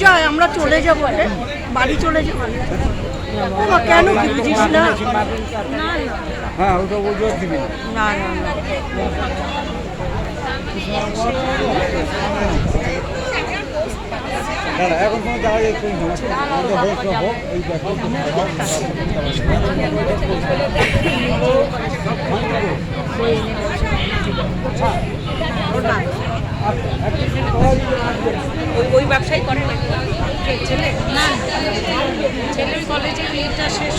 জয় আমরা চলে যাবো, বাড়ি চলে যাবো। কেন বুঝিস না? হ্যাঁ ওটা বলতে দিবি না না না এখন কোনো যাওয়া যাচ্ছে ওই ব্যবসায়ী করে ছেলে না, ছেলে কলেজে বিয়েটা শেষ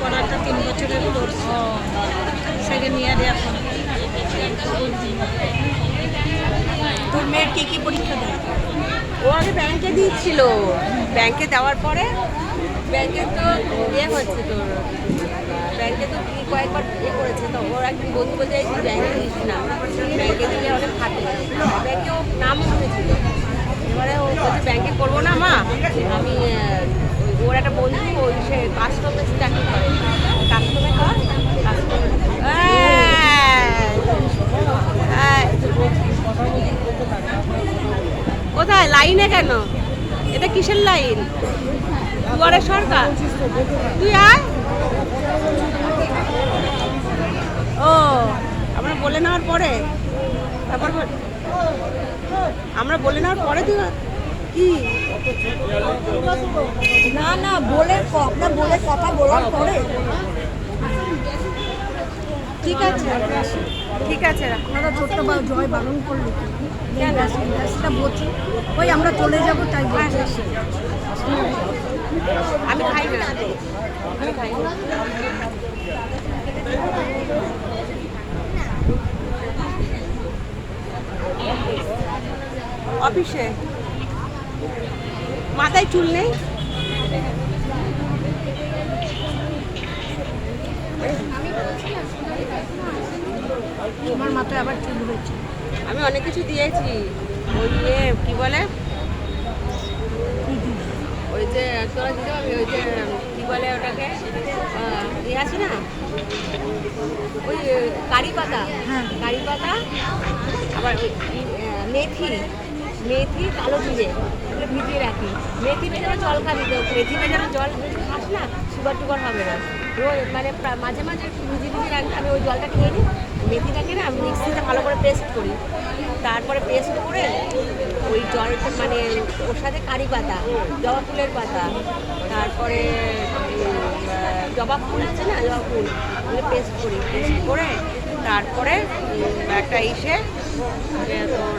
পড়াটা 3 বছরের কোর্স, সেকেন্ড ইয়ারে এখন। তোর মেয়ের কি পরীক্ষা দেয়? ও আগে ব্যাংকে দিচ্ছিল, ব্যাংকে দেওয়ার পরে ব্যাংকে তো হচ্ছে তোর ব্যাংকে তো কয়েকবার করেছে, তো ওর একদিন বন্ধু বলতে চাইছি ব্যাংকে দিস না, ব্যাংকে দিলে অনেক খাটে, ব্যাংকে ও নামও শুনেছিল। এবারে ও বলছে ব্যাংকে করবো না মা, আমি ওর একটা বন্ধু ওই সে কাস্টমে চাকরি করে, কাস্টমে কর কোথায় লাইনে কেন? এটা কিসের লাইন? দুয়ারে সরকার, তুই আয়। ও আমরা বলে নেওয়ার পরে, তারপর আমরা বলে নেওয়ার পরে তুই কি না না বলে আপনার বলে কথা বলার পরে ঠিক আছে ঠিক আছে। আপনারা ছোট্ট বা জয় বারণ করলো সেটা বলছি, ওই আমরা চলে যাবো তাই বলছি। আমি খাই না, আমি খাই না। অফিসে মাথায় চুল নেই, আমার মাথায় আবার চুল হয়েছে। আমি অনেক কিছু দিয়েছি, ওই কি বলে ওই যে তোরা দিতে পারবি, ওই যে কি বলে ওটাকে আছে না ওই কারি পাতা, কারি পাতা, আবার ওই মেথি কালো জিরে ভিজিয়ে রাখি। মেথি ভেজানো জল খাবি, তো মেথি ভেজানো জল খাস না সুগার টুগার হবে না। মানে মাঝে মাঝে একটু ভিজিয়ে রাখি, আমি ওই জলটা খেয়ে নিই। মেথিটাকে না আমি মিক্সিতে ভালো করে পেস্ট করি, তারপরে পেস্ট করে ওই জলটা মানে ওর সাথে কারি পাতা, জবা ফুলের পাতা, তারপরে জবা ফুল আছে না, জবা ফুল ওগুলো পেস্ট করি, পেস্ট করে তারপরে একটা তোর